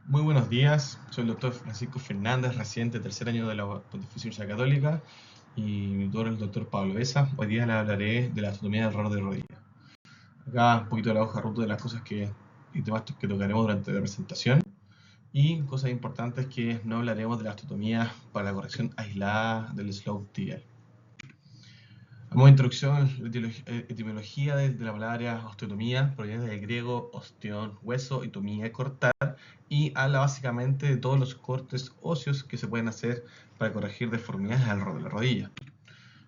Muy buenos días, soy el doctor Francisco Fernández, residente de tercer año de la Pontificia Universidad Católica, y mi tutor es el doctor Pablo Besa. Hoy día le hablaré de la anatomía del error de rodilla. Acá un poquito de la hoja de ruta de las cosas y temas que tocaremos durante la presentación, y cosas importantes que no hablaremos de la osteotomía para la corrección aislada del slope tibial. Como introducción, la etimología de la palabra osteotomía proviene del griego osteón, hueso, y tomía, cortar, y habla básicamente de todos los cortes óseos que se pueden hacer para corregir deformidades alrededor de la rodilla.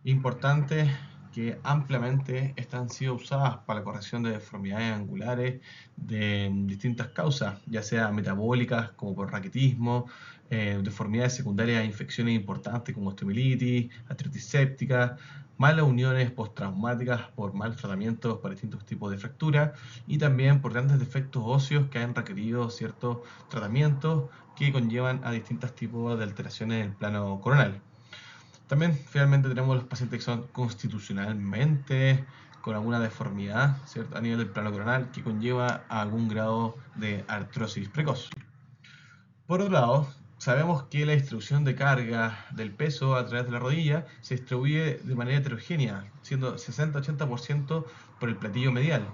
Importante que ampliamente estas han sido usadas para la corrección de deformidades angulares de distintas causas, ya sea metabólicas como por raquitismo, deformidades secundarias a infecciones importantes como osteomielitis, artritis séptica, malas uniones postraumáticas por mal tratamientos para distintos tipos de fracturas, y también por grandes defectos óseos que han requerido ciertos tratamientos que conllevan a distintos tipos de alteraciones en el plano coronal. También finalmente tenemos los pacientes que son constitucionalmente con alguna deformidad, ¿cierto?, a nivel del plano coronal, que conlleva a algún grado de artrosis precoz. Por otro lado, sabemos que la distribución de carga del peso a través de la rodilla se distribuye de manera heterogénea, siendo 60-80% por el platillo medial.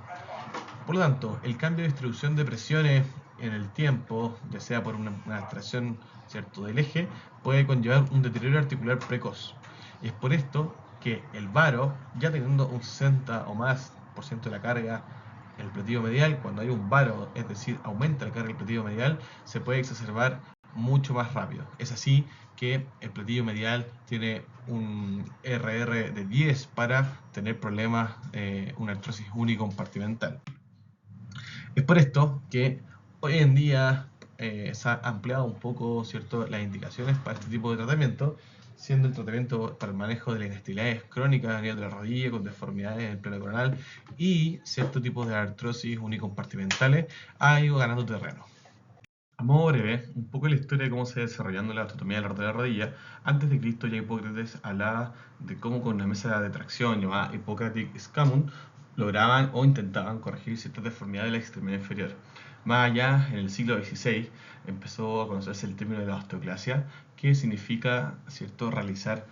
Por lo tanto, el cambio de distribución de presiones en el tiempo, ya sea por una alteración, ¿cierto?, del eje, puede conllevar un deterioro articular precoz. Y es por esto que el varo, ya teniendo un 60 o más por ciento de la carga en el platillo medial, cuando hay un varo, es decir, aumenta la carga del platillo medial, se puede exacerbar mucho más rápido. Es así que el platillo medial tiene un RR de 10 para tener problemas, una artrosis unicompartimental. Es por esto que hoy en día se ha ampliado un poco, ¿cierto?, las indicaciones para este tipo de tratamiento, siendo el tratamiento para el manejo de las inestabilidades crónicas a nivel de la rodilla con deformidades en el plano coronal y ciertos tipos de artrosis unicompartimentales ha ido ganando terreno. A modo breve, un poco la historia de cómo se ha desarrollando la osteotomía de la rodilla. Antes de Cristo ya Hipócrates hablaba de cómo con una mesa de tracción llamada Hippocratic Scamum lograban o intentaban corregir ciertas deformidades de la extremidad inferior. Más allá, en el siglo XVI empezó a conocerse el término de la osteoclasia, que significa, ¿cierto?, realizar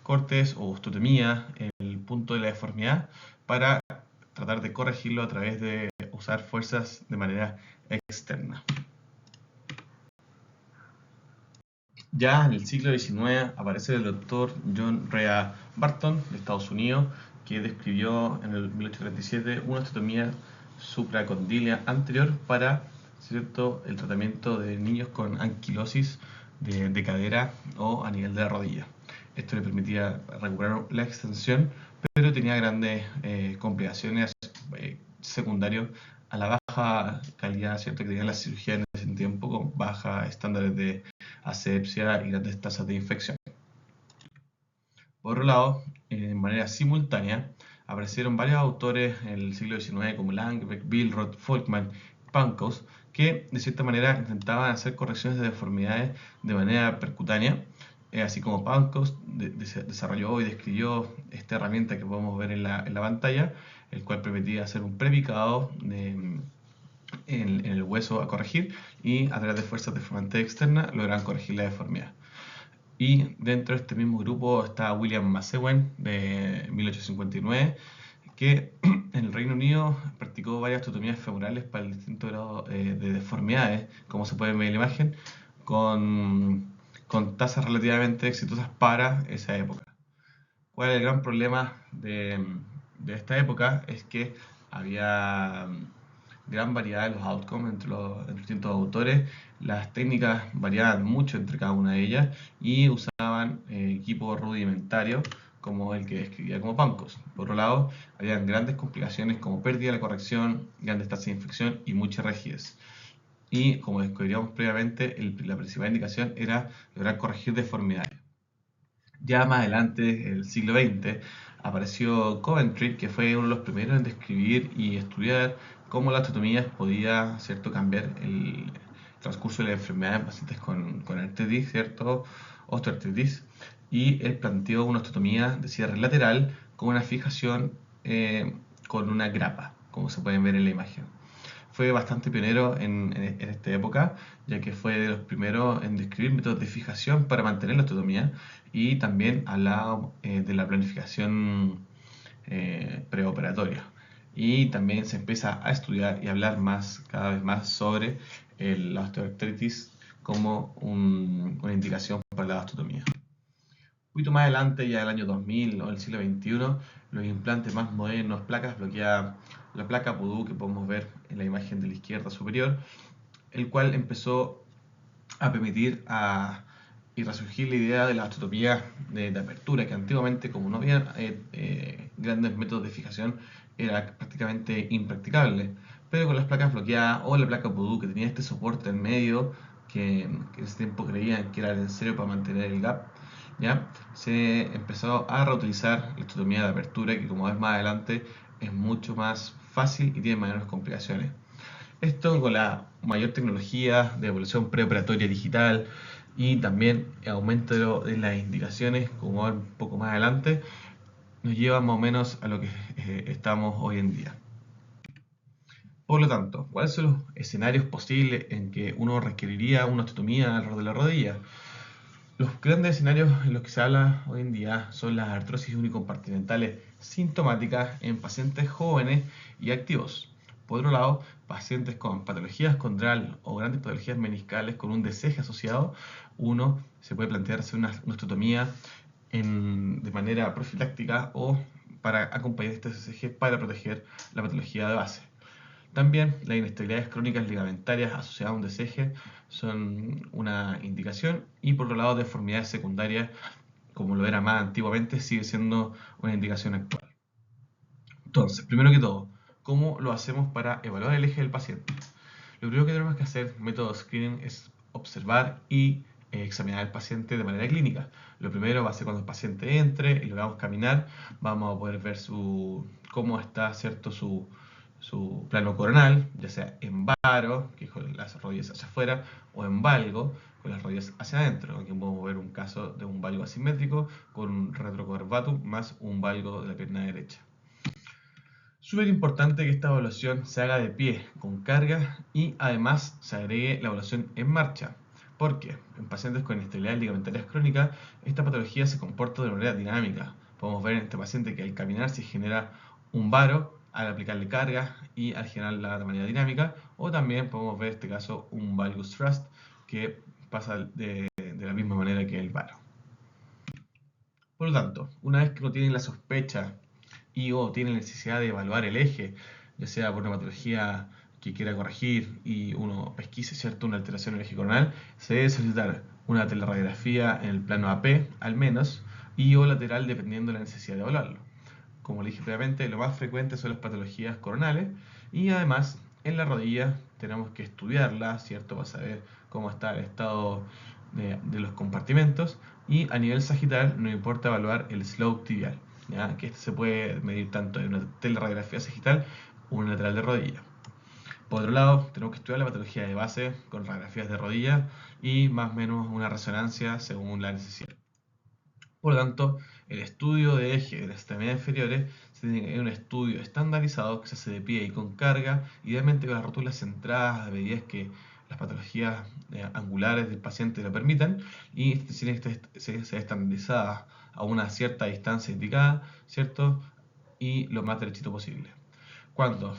cortes o osteotomía en el punto de la deformidad para tratar de corregirlo a través de usar fuerzas de manera externa. Ya en el siglo XIX aparece el doctor John Rea Barton de Estados Unidos, que describió en el 1837 una osteotomía supracondilia anterior para, ¿cierto?, el tratamiento de niños con anquilosis de cadera o a nivel de la rodilla. Esto le permitía recuperar la extensión, pero tenía grandes complicaciones secundarias a la baja calidad, ¿cierto?, que tenía la cirugía en ese tiempo, con baja estándares de asepsia y grandes tasas de infección. Por otro lado, de manera simultánea, aparecieron varios autores en el siglo XIX como Langbeck, Billroth, Folkman, Pancoast, que de cierta manera intentaban hacer correcciones de deformidades de manera percutánea, así como Pancoast desarrolló y describió esta herramienta que podemos ver en la pantalla, el cual permitía hacer un prepicado en el hueso a corregir, y a través de fuerzas deformantes externas logran corregir la deformidad. Y dentro de este mismo grupo está William Massewen de 1859, que en el Reino Unido practicó varias osteotomías femorales para el distinto grado de deformidades, como se puede ver en la imagen, con tasas relativamente exitosas para esa época. ¿Cuál es el gran problema de esta época? Es que había gran variedad de los outcomes entre los distintos autores. Las técnicas variaban mucho entre cada una de ellas y usaban equipos rudimentarios como el que describía como Pancoast. Por otro lado, habían grandes complicaciones como pérdida de la corrección, grandes tasas de infección y mucha rigidez. Y como descubríamos previamente, la principal indicación era lograr corregir deformidades. Ya más adelante, en el siglo XX, apareció Coventry, que fue uno de los primeros en describir y estudiar cómo la osteotomía podía, ¿cierto?, cambiar el transcurso de la enfermedad en pacientes con artritis, ¿cierto?, osteoartritis, y él planteó una osteotomía de cierre lateral con una fijación con una grapa, como se pueden ver en la imagen. fue bastante pionero en esta época, ya que fue de los primeros en describir métodos de fijación para mantener la osteotomía y también hablaba de la planificación preoperatoria. Y también se empieza a estudiar y hablar cada vez más sobre la osteoartritis como una indicación para la osteotomía. Un poquito más adelante, ya el año 2000 o el siglo XXI, los implantes más modernos, placas bloqueadas, la placa Voodoo que podemos ver en la imagen de la izquierda superior, el cual empezó a permitir y resurgir la idea de la osteotomía de apertura, que antiguamente, como no había grandes métodos de fijación, era prácticamente impracticable. Pero con las placas bloqueadas o la placa Voodoo, que tenía este soporte en medio, que en ese tiempo creían que era necesario para mantener el gap, ¿ya? Se empezó a reutilizar la osteotomía de apertura, que como ves más adelante es mucho más fácil y tiene mayores complicaciones. Esto con la mayor tecnología de evolución preoperatoria digital y también aumento de las indicaciones, como un poco más adelante, nos lleva más o menos a lo que estamos hoy en día. Por lo tanto, ¿cuáles son los escenarios posibles en que uno requeriría una osteotomía alrededor de la rodilla? Los grandes escenarios en los que se habla hoy en día son las artrosis unicompartimentales sintomáticas en pacientes jóvenes y activos. Por otro lado, pacientes con patologías condral o grandes patologías meniscales con un deseje asociado, uno se puede plantear hacer una osteotomía de manera profiláctica o para acompañar este deseje para proteger la patología de base. También las inestabilidades crónicas ligamentarias asociadas a un deseje son una indicación, y por otro lado deformidades secundarias, como lo era más antiguamente, sigue siendo una indicación actual. Entonces, primero que todo, ¿cómo lo hacemos para evaluar el eje del paciente? Lo primero que tenemos que hacer, método screening, es observar y examinar al paciente de manera clínica. Lo primero va a ser cuando el paciente entre y lo veamos caminar, vamos a poder ver cómo está, ¿cierto?, su plano coronal, ya sea en varo, que es con las rodillas hacia afuera, o en valgo, con las rodillas hacia adentro. Aquí podemos ver un caso de un valgo asimétrico con un retrocorvatum más un valgo de la pierna derecha. Súper importante que esta evaluación se haga de pie, con carga, y además se agregue la evaluación en marcha. ¿Por qué? En pacientes con inestabilidades ligamentarias crónicas, esta patología se comporta de manera dinámica. Podemos ver en este paciente que al caminar se genera un varo al aplicarle carga y al generarla de manera dinámica, o también podemos ver en este caso un valgus thrust que pasa de la misma manera que el varo. Por lo tanto, una vez que uno tiene la sospecha o tiene necesidad de evaluar el eje, ya sea por una patología que quiera corregir y uno pesquise, ¿cierto?, una alteración en el eje coronal, se debe solicitar una teleradiografía en el plano AP al menos y o lateral dependiendo de la necesidad de evaluarlo. Como le dije previamente, lo más frecuente son las patologías coronales, y además en la rodilla tenemos que estudiarla, ¿cierto?, para saber cómo está el estado de los compartimentos, y a nivel sagital nos importa evaluar el slope tibial, ¿ya?, que este se puede medir tanto en una teleradiografía sagital o una lateral de rodilla. Por otro lado, tenemos que estudiar la patología de base con radiografías de rodilla y más o menos una resonancia según la necesidad. Por lo tanto, el estudio de eje de las extremidades inferiores es un estudio estandarizado que se hace de pie y con carga, idealmente con las rótulas centradas a medida que las patologías angulares del paciente lo permitan, y tiene que ser estandarizada a una cierta distancia indicada, ¿cierto?, y lo más derechito posible. Cuando,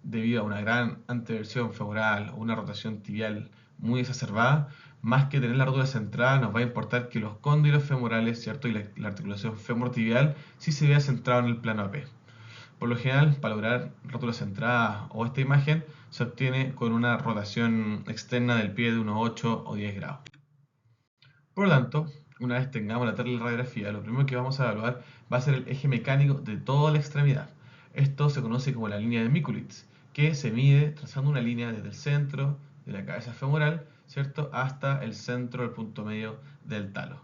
debido a una gran anteversión femoral o una rotación tibial muy exacerbada, más que tener la rótula centrada, nos va a importar que los cóndilos femorales, ¿cierto?, y la articulación femorotibial sí se vea centrado en el plano AP. Por lo general, para lograr rótula centrada o esta imagen, se obtiene con una rotación externa del pie de unos 8 o 10 grados. Por lo tanto, una vez tengamos la teleradiografía, lo primero que vamos a evaluar va a ser el eje mecánico de toda la extremidad. Esto se conoce como la línea de Mikulits, que se mide trazando una línea desde el centro de la cabeza femoral, ¿cierto?, hasta el centro del punto medio del talo.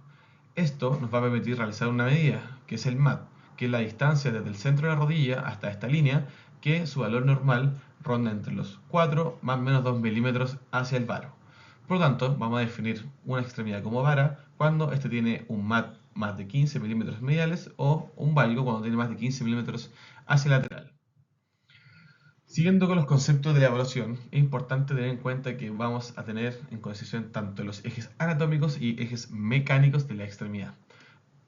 Esto nos va a permitir realizar una medida, que es el MAT, que es la distancia desde el centro de la rodilla hasta esta línea, que su valor normal ronda entre los 4 más o menos 2 milímetros hacia el varo. Por lo tanto, vamos a definir una extremidad como vara cuando este tiene un MAT más de 15 milímetros mediales o un valgo cuando tiene más de 15 milímetros hacia el lateral. Siguiendo con los conceptos de la evaluación, es importante tener en cuenta que vamos a tener en consideración tanto los ejes anatómicos y ejes mecánicos de la extremidad.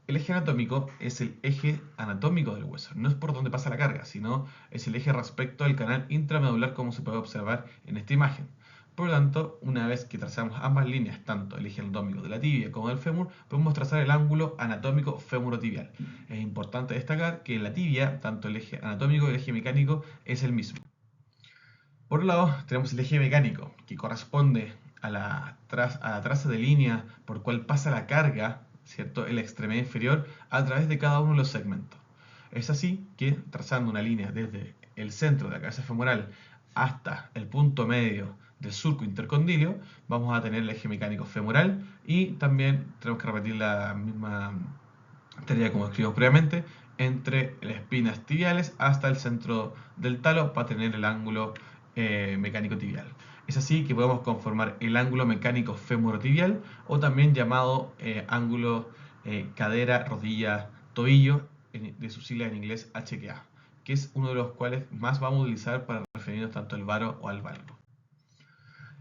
El eje anatómico es el eje anatómico del hueso, no es por donde pasa la carga, sino es el eje respecto al canal intramedular como se puede observar en esta imagen. Por lo tanto, una vez que trazamos ambas líneas, tanto el eje anatómico de la tibia como del fémur, podemos trazar el ángulo anatómico fémuro-tibial. Es importante destacar que en la tibia, tanto el eje anatómico y el eje mecánico es el mismo. Por un lado, tenemos el eje mecánico, que corresponde a la traza de línea por cual pasa la carga, ¿cierto?, en la extremidad inferior a través de cada uno de los segmentos. Es así que, trazando una línea desde el centro de la cabeza femoral hasta el punto medio del surco intercondilio, vamos a tener el eje mecánico femoral y también tenemos que repetir la misma tarea como escribimos previamente, entre las espinas tibiales hasta el centro del talo para tener el ángulo mecánico tibial. Es así que podemos conformar el ángulo mecánico femorotibial o también llamado ángulo cadera, rodilla, tobillo, de sus siglas en inglés HKA, que es uno de los cuales más vamos a utilizar para referirnos tanto al varo o al valgo.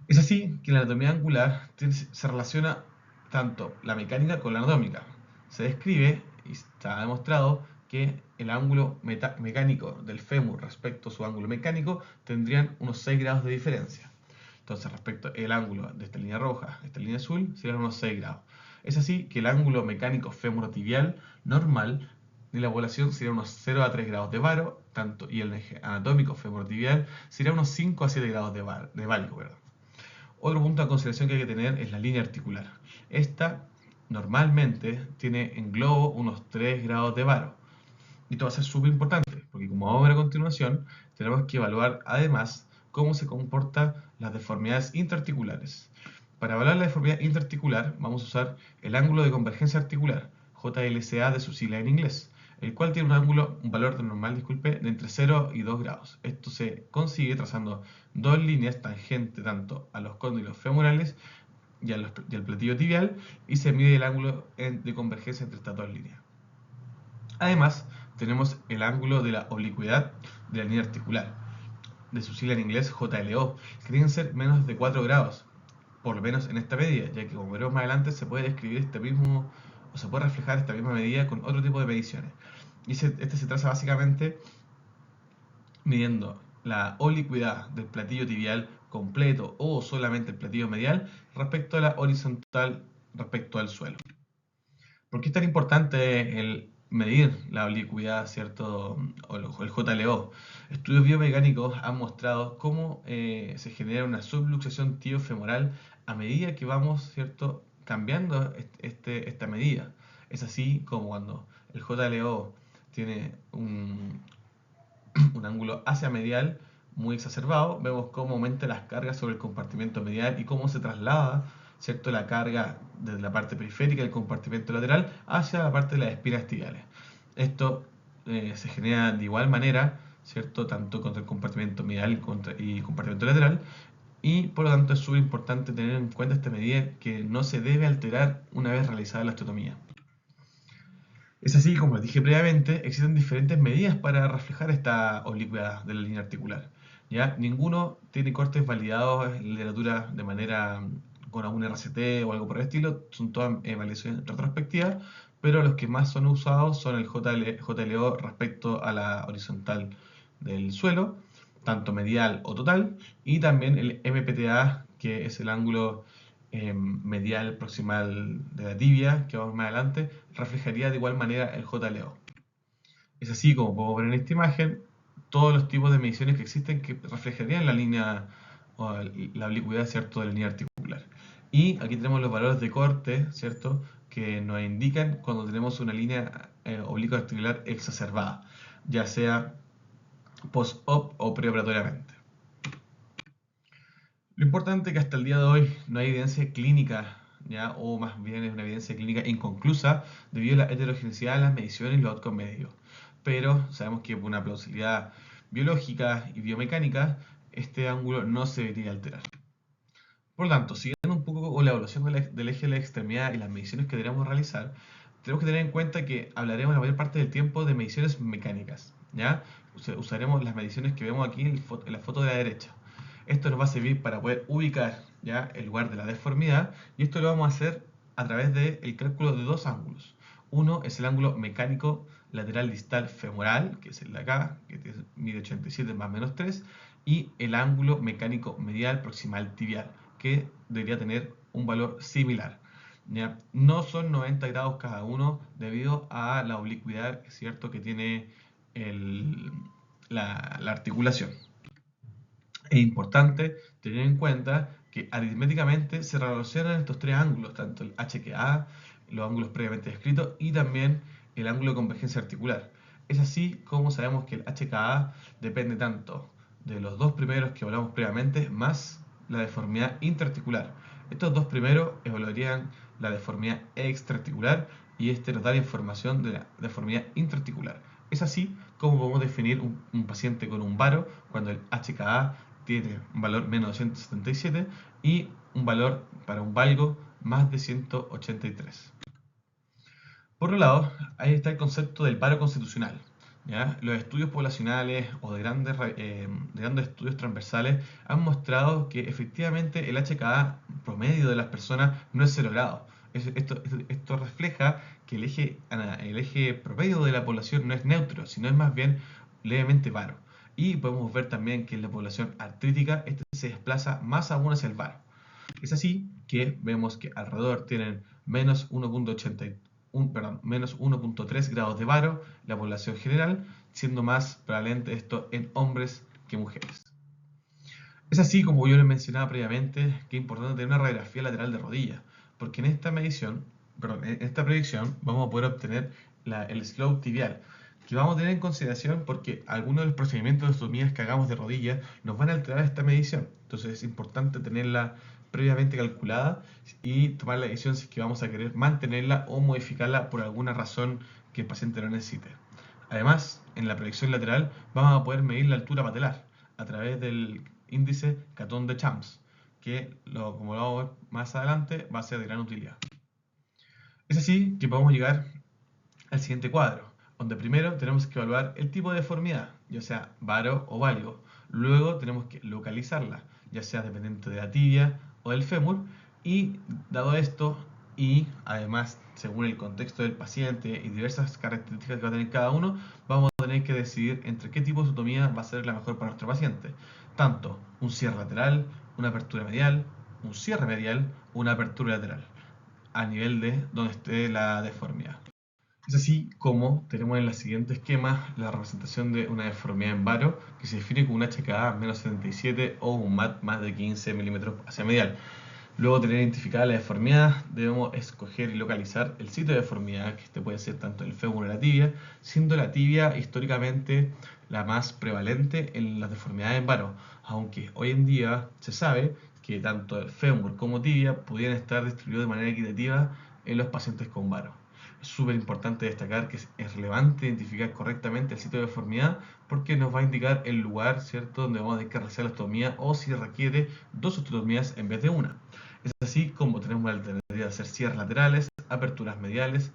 Es así que la anatomía angular se relaciona tanto la mecánica con la anatómica. Se describe y está demostrado que el ángulo mecánico del fémur respecto a su ángulo mecánico tendrían unos 6 grados de diferencia. Entonces, respecto al ángulo de esta línea roja a esta línea azul, serían unos 6 grados. Es así que el ángulo mecánico femorotibial normal de la población sería unos 0 a 3 grados de varo, tanto, y el eje anatómico femorotibial sería unos 5 a 7 grados de valgo. Otro punto a consideración que hay que tener es la línea articular. Esta normalmente tiene en globo unos 3 grados de varo. Y esto va a ser súper importante, porque como vamos a ver a continuación, tenemos que evaluar además cómo se comportan las deformidades interarticulares. Para evaluar la deformidad interarticular vamos a usar el ángulo de convergencia articular, JLCA de su sigla en inglés, el cual tiene un valor de normal, disculpe, de entre 0 y 2 grados. Esto se consigue trazando dos líneas tangentes tanto a los cóndilos femorales y al platillo tibial y se mide el ángulo de convergencia entre estas dos líneas. Además, tenemos el ángulo de la oblicuidad de la línea articular, de su sigla en inglés JLO, que tienen que ser menos de 4 grados, por lo menos en esta medida, ya que como veremos más adelante se puede describir este mismo, o se puede reflejar esta misma medida con otro tipo de mediciones. Y este se traza básicamente midiendo la oblicuidad del platillo tibial completo o solamente el platillo medial respecto a la horizontal respecto al suelo. ¿Por qué es tan importante el medir la oblicuidad, ¿cierto? O el JLO? Estudios biomecánicos han mostrado cómo se genera una subluxación tibiofemoral a medida que vamos, ¿cierto?, cambiando esta medida. Es así como cuando el JLO tiene un ángulo hacia medial muy exacerbado, vemos cómo aumenta las cargas sobre el compartimento medial y cómo se traslada, ¿cierto?, la carga desde la parte periférica del compartimento lateral hacia la parte de las espinas tibiales. Esto se genera de igual manera, ¿cierto?, tanto contra el compartimento medial y el compartimento lateral, y por lo tanto es súper importante tener en cuenta esta medida que no se debe alterar una vez realizada la osteotomía. Es así, como les dije previamente, existen diferentes medidas para reflejar esta oblicuidad de la línea articular. ¿Ya? Ninguno tiene cortes validados en literatura de manera con algún RCT o algo por el estilo, son todas evaluaciones retrospectivas, pero los que más son usados son el JLO respecto a la horizontal del suelo, tanto medial o total, y también el MPTA, que es el ángulo medial proximal de la tibia, que vamos más adelante, reflejaría de igual manera el JLO. Es así como podemos ver en esta imagen todos los tipos de mediciones que existen que reflejarían la línea o la oblicuidad, ¿cierto?, de la línea articular. Y aquí tenemos los valores de corte, ¿cierto?, que nos indican cuando tenemos una línea oblicua articular exacerbada, ya sea post-op o preoperatoriamente. Lo importante es que hasta el día de hoy no hay evidencia clínica, ¿ya? O más bien es una evidencia clínica inconclusa debido a la heterogeneidad de las mediciones y los outcomes medios. Pero sabemos que por una plausibilidad biológica y biomecánica, este ángulo no se debería alterar. Por lo tanto, siguiendo un poco con la evaluación del eje de la extremidad y las mediciones que debemos realizar, tenemos que tener en cuenta que hablaremos la mayor parte del tiempo de mediciones mecánicas, ¿ya?, usaremos las mediciones que vemos aquí en la foto de la derecha. Esto nos va a servir para poder ubicar ya el lugar de la deformidad, y esto lo vamos a hacer a través del cálculo de dos ángulos. Uno es el ángulo mecánico lateral distal femoral, que es el de acá, que mide 87 más menos 3, y el ángulo mecánico medial proximal tibial, que debería tener un valor similar. ¿Ya? No son 90 grados cada uno debido a la oblicuidad, ¿cierto?, que tiene la articulación. Es importante tener en cuenta que aritméticamente se relacionan estos tres ángulos, tanto el HKA, los ángulos previamente descritos, y también el ángulo de convergencia articular. Es así como sabemos que el HKA depende tanto de los dos primeros que hablamos previamente, más la deformidad intraarticular. Estos dos primeros evaluarían la deformidad extraarticular, y este nos da la información de la deformidad intraarticular. Es así como podemos definir un paciente con un varo cuando el HKA tiene un valor menos de 177 y un valor para un valgo más de 183. Por otro lado, ahí está el concepto del varo constitucional. ¿Ya? Los estudios poblacionales o de grandes estudios transversales han mostrado que efectivamente el HKA promedio de las personas no es 0 grados. Esto refleja que el eje promedio de la población no es neutro, sino es más bien levemente varo. Y podemos ver también que en la población artrítica este se desplaza más aún hacia el varo. Es así que vemos que alrededor tienen menos 1.3 grados de varo la población general, siendo más prevalente esto en hombres que mujeres. Es así, como yo les mencionaba previamente, que es importante tener una radiografía lateral de rodilla, porque en esta predicción vamos a poder obtener el slope tibial, que vamos a tener en consideración porque algunos de los procedimientos de osteotomías que hagamos de rodilla nos van a alterar esta medición. Entonces es importante tenerla previamente calculada y tomar la decisión si es que vamos a querer mantenerla o modificarla por alguna razón que el paciente no necesite. Además, en la proyección lateral vamos a poder medir la altura patelar a través del índice Catón de Champs, que, como lo vamos a ver más adelante, va a ser de gran utilidad. Es así que podemos llegar al siguiente cuadro, donde primero tenemos que evaluar el tipo de deformidad, ya sea varo o valgo. Luego tenemos que localizarla, ya sea dependiente de la tibia o del fémur, y dado esto, y además según el contexto del paciente y diversas características que va a tener cada uno, vamos a tener que decidir entre qué tipo de osteotomía va a ser la mejor para nuestro paciente. Tanto un cierre lateral, una apertura medial, un cierre medial, una apertura lateral, a nivel de donde esté la deformidad. Es así como tenemos en el siguiente esquema la representación de una deformidad en varo que se define con un HKA menos 77 o un MAT más de 15 milímetros hacia medial. Luego de tener identificada la deformidad, debemos escoger y localizar el sitio de deformidad, que este puede ser tanto el fémur o la tibia, siendo la tibia históricamente la más prevalente en las deformidades en varo, aunque hoy en día se sabe que tanto el fémur como tibia pudieran estar distribuidos de manera equitativa en los pacientes con varo. Es súper importante destacar que es relevante identificar correctamente el sitio de deformidad porque nos va a indicar el lugar, ¿cierto?, donde vamos a tener que realizar la osteotomía o si requiere dos osteotomías en vez de una. Es así como tenemos la alternativa de hacer cierres laterales, aperturas mediales,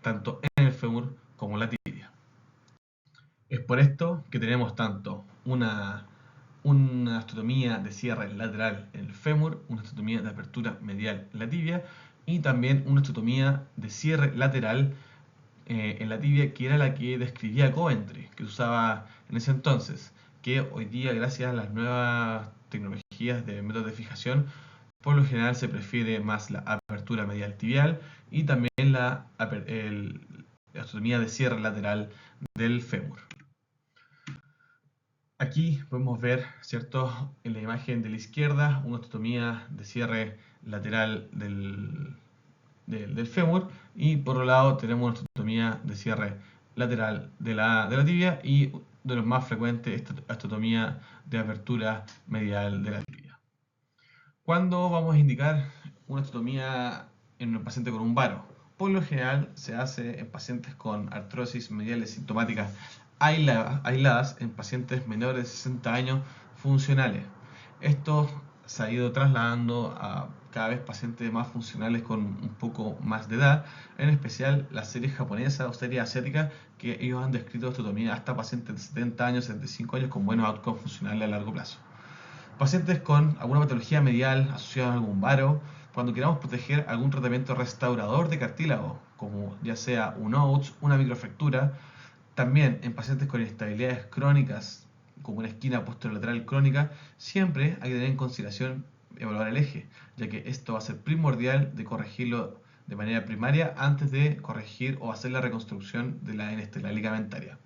tanto en el fémur como en la tibia. Es por esto que tenemos tanto una osteotomía de cierre lateral en el fémur, una osteotomía de apertura medial en la tibia y también una osteotomía de cierre lateral en la tibia, que era la que describía Coventry, que usaba en ese entonces, que hoy día, gracias a las nuevas tecnologías de métodos de fijación, por lo general se prefiere más la apertura medial tibial y también la osteotomía de cierre lateral del fémur. Aquí podemos ver, ¿cierto?, en la imagen de la izquierda, una osteotomía de cierre lateral del fémur, y por otro lado tenemos una osteotomía de cierre lateral de la tibia, y de los más frecuentes, esta osteotomía de apertura medial de la tibia. ¿Cuándo vamos a indicar una osteotomía en un paciente con un varo? Por lo general se hace en pacientes con artrosis mediales sintomáticas aisladas en pacientes menores de 60 años funcionales. Esto se ha ido trasladando a cada vez pacientes más funcionales con un poco más de edad, en especial las series japonesas o series asiáticas, que ellos han descrito osteotomía hasta pacientes de 70 años, 75 años con buenos outcomes funcionales a largo plazo. Pacientes con alguna patología medial asociada a algún varo, cuando queramos proteger algún tratamiento restaurador de cartílago, como ya sea un OATS, una microfractura, también en pacientes con inestabilidades crónicas, como una esquina posterolateral crónica, siempre hay que tener en consideración evaluar el eje, ya que esto va a ser primordial de corregirlo de manera primaria antes de corregir o hacer la reconstrucción de la inestabilidad ligamentaria.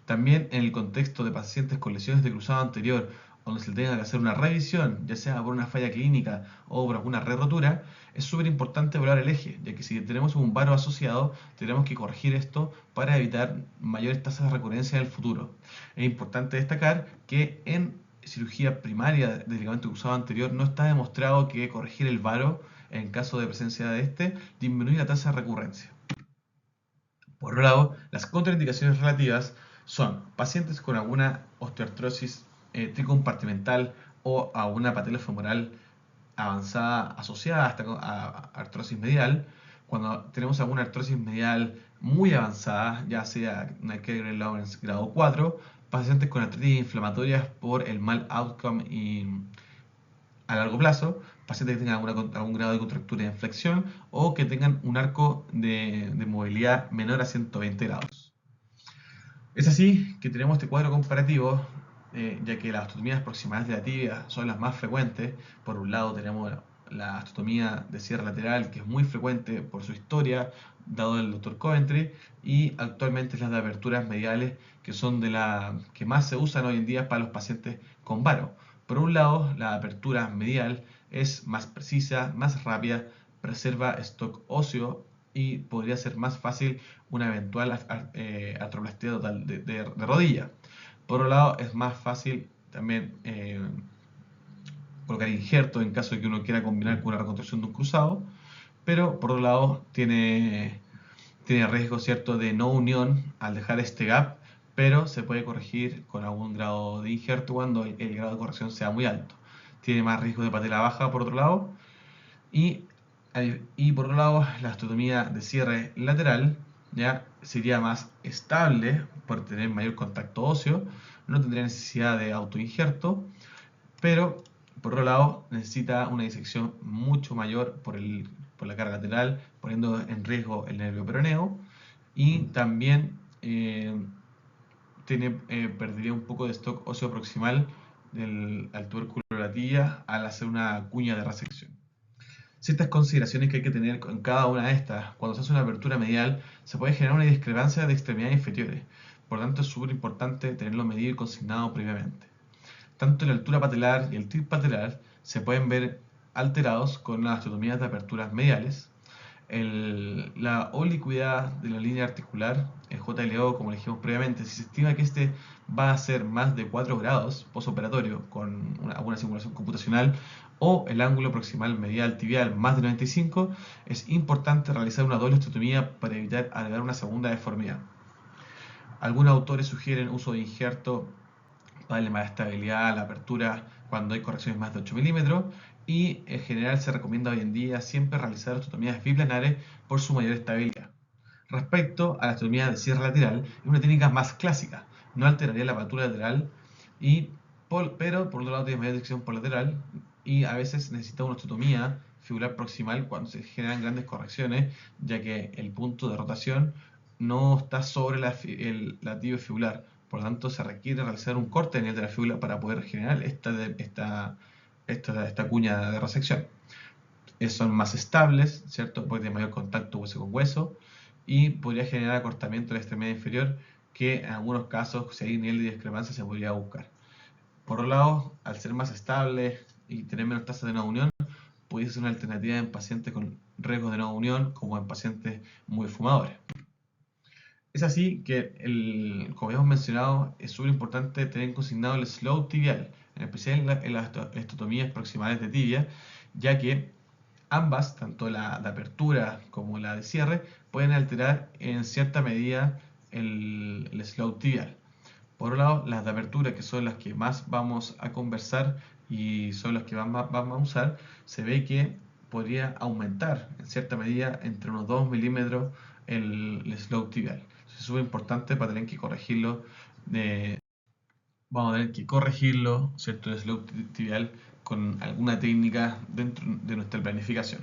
También en el contexto de pacientes con lesiones de cruzado anterior, donde se tenga que hacer una revisión, ya sea por una falla clínica o por alguna re-rotura, es súper importante evaluar el eje, ya que si tenemos un varo asociado, tenemos que corregir esto para evitar mayores tasas de recurrencia en el futuro. Es importante destacar que en cirugía primaria de ligamento cruzado anterior no está demostrado que corregir el varo, en caso de presencia de este, disminuye la tasa de recurrencia. Por otro lado, las contraindicaciones relativas son pacientes con alguna osteoartrosis tricompartimental o a una patelofemoral avanzada asociada hasta a artrosis medial. Cuando tenemos alguna artrosis medial muy avanzada, ya sea una Kerr-Lawrence grado 4, pacientes con artritis inflamatorias por el mal outcome y a largo plazo, pacientes que tengan algún grado de contractura y inflexión o que tengan un arco de movilidad menor a 120 grados. Es así que tenemos este cuadro comparativo, ya que las osteotomías proximales de la tibia son las más frecuentes. Por un lado tenemos la osteotomía de cierre lateral, que es muy frecuente por su historia, dado el Dr. Coventry, y actualmente es la de aperturas mediales, que son de las que más se usan hoy en día para los pacientes con varo. Por un lado, la apertura medial es más precisa, más rápida, preserva stock óseo y podría ser más fácil una eventual artroplastia total de rodilla. Por otro lado, es más fácil también colocar injerto en caso de que uno quiera combinar con una reconstrucción de un cruzado, pero por otro lado tiene riesgo cierto de no unión al dejar este gap, pero se puede corregir con algún grado de injerto cuando el grado de corrección sea muy alto. Tiene más riesgo de patela baja por otro lado, y, por otro lado la osteotomía de cierre lateral ya sería más estable por tener mayor contacto óseo, no tendría necesidad de autoinjerto, pero por otro lado necesita una disección mucho mayor por la carga lateral, poniendo en riesgo el nervio peroneo, y también perdería un poco de stock óseo proximal al tubérculo de la tibia al hacer una cuña de resección. Ciertas consideraciones que hay que tener en cada una de estas: cuando se hace una apertura medial se puede generar una discrepancia de extremidades inferiores, por lo tanto es súper importante tenerlo medido y consignado previamente. Tanto la altura patelar y el tilt patelar se pueden ver alterados con las osteotomías de aperturas mediales. La oblicuidad de la línea articular, el JLO, como le dijimos previamente, si se estima que este va a ser más de 4 grados postoperatorio con alguna simulación computacional, o el ángulo proximal medial tibial más de 95, es importante realizar una doble osteotomía para evitar agregar una segunda deformidad. Algunos autores sugieren uso de injerto para darle más estabilidad a la apertura cuando hay correcciones más de 8 milímetros, y en general se recomienda hoy en día siempre realizar osteotomías biplanares por su mayor estabilidad. Respecto a la osteotomía de cierre lateral, es una técnica más clásica, no alteraría la apertura lateral, pero por otro lado tiene mayor dirección por lateral, y a veces necesita una osteotomía fibular proximal cuando se generan grandes correcciones, ya que el punto de rotación no está sobre la tibia fibular. Por lo tanto, se requiere realizar un corte en el de la fíbula para poder generar esta cuña de resección. Son más estables, ¿cierto? Porque tienen mayor contacto hueso con hueso, y podría generar acortamiento de la extremidad inferior, que en algunos casos, si hay nivel de discrepancia, se podría buscar. Por otro lado, al ser más estable y tener menos tasas de no unión, puede ser una alternativa en pacientes con riesgos de no unión, como en pacientes muy fumadores. Es así que, como hemos mencionado, es súper importante tener consignado el slope tibial, en especial en las osteotomías proximales de tibia, ya que ambas, tanto la de apertura como la de cierre, pueden alterar en cierta medida el slope tibial. Por un lado, las de apertura, que son las que más vamos a conversar y son las que vamos a usar, se ve que podría aumentar en cierta medida entre unos 2 milímetros el slope tibial. Es súper importante para tener que corregirlo. Vamos a tener que corregirlo, ¿cierto? El slope tibial con alguna técnica dentro de nuestra planificación.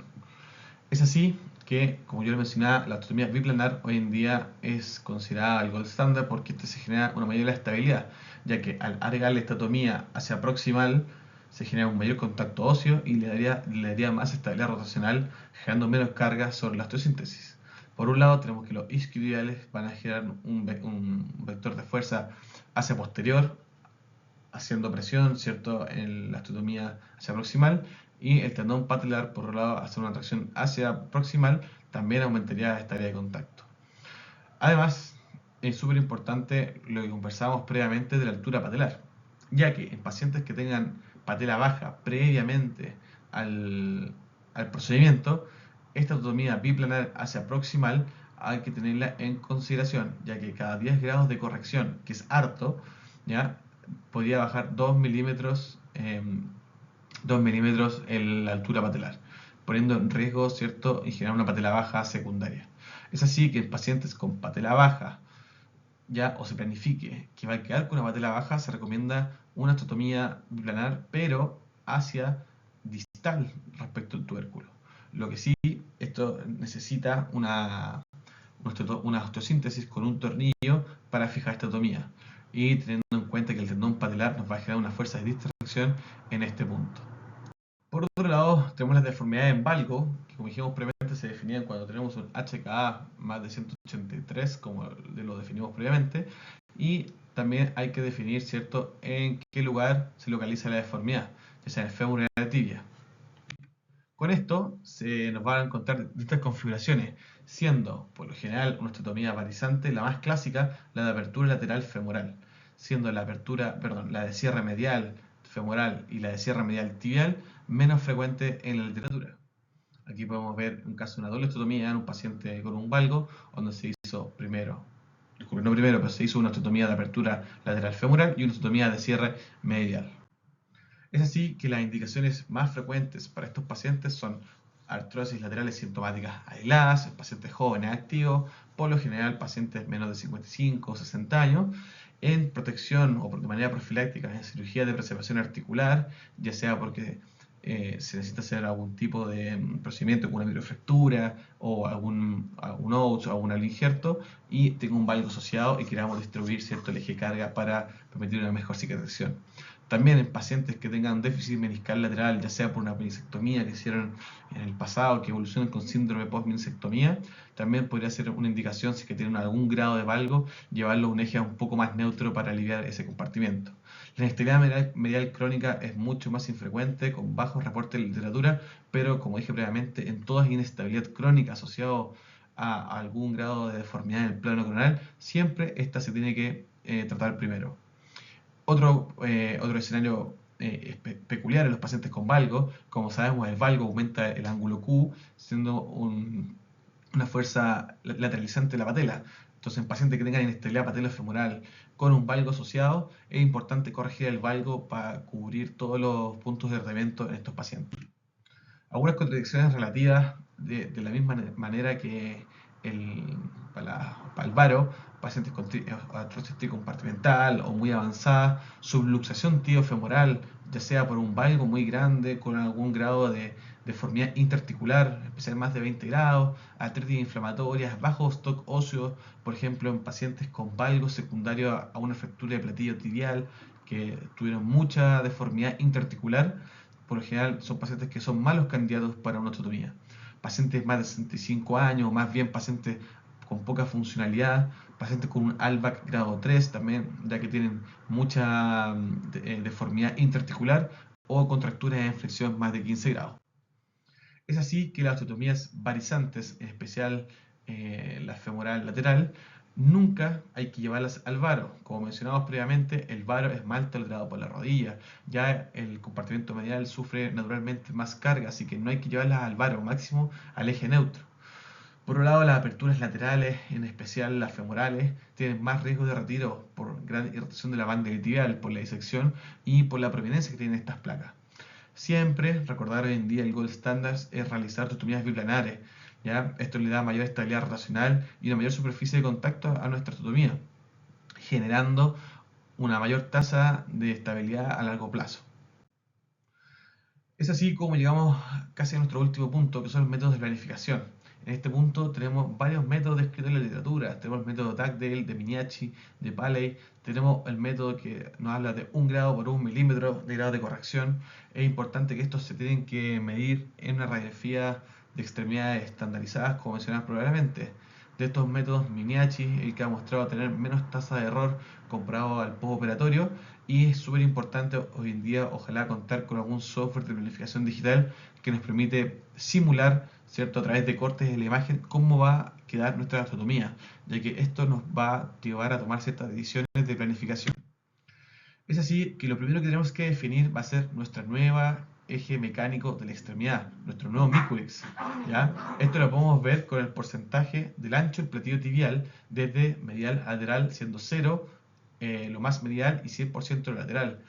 Es así que, como yo le mencionaba, la osteotomía biplanar hoy en día es considerada el gold standard porque se genera una mayor estabilidad, ya que al agregar la osteotomía hacia proximal se genera un mayor contacto óseo y le daría más estabilidad rotacional, generando menos carga sobre la osteosíntesis. Por un lado, tenemos que los isquiotibiales van a generar un vector de fuerza hacia posterior, haciendo presión, ¿cierto?, en la osteotomía hacia proximal, y el tendón patelar, por otro lado, hacer una tracción hacia proximal, también aumentaría la estabilidad de contacto. Además, es súper importante lo que conversábamos previamente de la altura patelar, ya que en pacientes que tengan patela baja previamente al procedimiento, esta osteotomía biplanar hacia proximal hay que tenerla en consideración, ya que cada 10 grados de corrección, que es harto, ¿ya?, podría bajar 2 milímetros, 2 milímetros en la altura patelar, poniendo en riesgo, ¿cierto?, y generar una patela baja secundaria. Es así que en pacientes con patela baja, ya, o se planifique que va a quedar con una patela baja, se recomienda una osteotomía biplanar, pero hacia distal respecto al tubérculo. Lo que sí, esto necesita una osteosíntesis con un tornillo para fijar esta osteotomía. Y teniendo en cuenta que el tendón patelar nos va a generar una fuerza de distracción en este punto. Por otro lado, tenemos las deformidades en valgo, que como dijimos previamente se definían cuando tenemos un HKA más de 183, como lo definimos previamente, y también hay que definir, ¿cierto?, en qué lugar se localiza la deformidad, ya sea en el fémur o en la tibia. Con esto se nos van a encontrar distintas configuraciones, siendo por lo general una osteotomía varizante la más clásica, la de apertura lateral femoral, siendo la de cierre medial femoral y la de cierre medial tibial menos frecuente en la literatura. Aquí podemos ver un caso de una doble osteotomía en un paciente con un valgo, donde se hizo se hizo una osteotomía de apertura lateral femoral y una osteotomía de cierre medial. Es así que las indicaciones más frecuentes para estos pacientes son artrosis laterales sintomáticas aisladas, en pacientes jóvenes activos, por lo general pacientes menos de 55 o 60 años, en protección o de manera profiláctica en cirugía de preservación articular, ya sea porque se necesita hacer algún tipo de procedimiento como una microfractura o algún OUS o algún injerto y tenga un valgo asociado y queramos distribuir cierto el eje de carga para permitir una mejor cicatrización. También en pacientes que tengan déficit meniscal lateral, ya sea por una meniscectomía que hicieron en el pasado, que evolucionen con síndrome post-meniscectomía, también podría ser una indicación, si es que tienen algún grado de valgo, llevarlo a un eje un poco más neutro para aliviar ese compartimento. La inestabilidad medial crónica es mucho más infrecuente, con bajos reportes de literatura, pero como dije previamente, en toda inestabilidad crónica asociado a algún grado de deformidad en el plano coronal, siempre esta se tiene que tratar primero. Otro escenario peculiar en los pacientes con valgo, como sabemos, el valgo aumenta el ángulo Q, siendo una fuerza lateralizante de la patela. Entonces, en pacientes que tengan inestabilidad patelofemoral con un valgo asociado, es importante corregir el valgo para cubrir todos los puntos de tratamiento en estos pacientes. Algunas contradicciones relativas de la misma manera que para el varo, pacientes con artrosis compartimental o muy avanzada, subluxación tibiofemoral, ya sea por un valgo muy grande con algún grado de deformidad interarticular, especialmente más de 20 grados, artritis inflamatorias, bajo stock óseo, por ejemplo en pacientes con valgos secundarios a una fractura de platillo tibial que tuvieron mucha deformidad interarticular. Por lo general son pacientes que son malos candidatos para una osteotomía. Pacientes más de 65 años, más bien pacientes con poca funcionalidad, pacientes con un ALBAC grado 3 también, ya que tienen mucha deformidad interarticular o contracturas de flexión más de 15 grados. Es así que las osteotomías varizantes, en especial la femoral lateral, nunca hay que llevarlas al varo. Como mencionamos previamente, el varo es mal tolerado por la rodilla. Ya el compartimento medial sufre naturalmente más carga, así que no hay que llevarlas al varo, máximo al eje neutro. Por un lado, las aperturas laterales, en especial las femorales, tienen más riesgo de retiro por gran irritación de la banda tibial, por la disección y por la prominencia que tienen estas placas. Siempre recordar hoy en día el gold standard es realizar totomías biplanares, ¿ya? Esto le da mayor estabilidad rotacional y una mayor superficie de contacto a nuestra totomía, generando una mayor tasa de estabilidad a largo plazo. Es así como llegamos casi a nuestro último punto, que son los métodos de planificación. En este punto tenemos varios métodos descritos en la literatura. Tenemos el método Dugdale, de Miniachi, de Paley. Tenemos el método que nos habla de 1 grado por 1 milímetro de grado de corrección. Es importante que estos se tienen que medir en una radiografía de extremidades estandarizadas, como mencionamos probablemente. De estos métodos, Miniachi, el que ha mostrado tener menos tasa de error comparado al postoperatorio, y es súper importante hoy en día, ojalá, contar con algún software de planificación digital que nos permite simular, ¿cierto?, a través de cortes de la imagen, cómo va a quedar nuestra anatomía, ya que esto nos va a llevar a tomar ciertas decisiones de planificación. Es así que lo primero que tenemos que definir va a ser nuestra nueva eje mecánico de la extremidad, nuestro nuevo Miculix, ¿ya? Esto lo podemos ver con el porcentaje del ancho del platillo tibial desde medial a lateral, siendo 0 lo más medial y 100% lateral.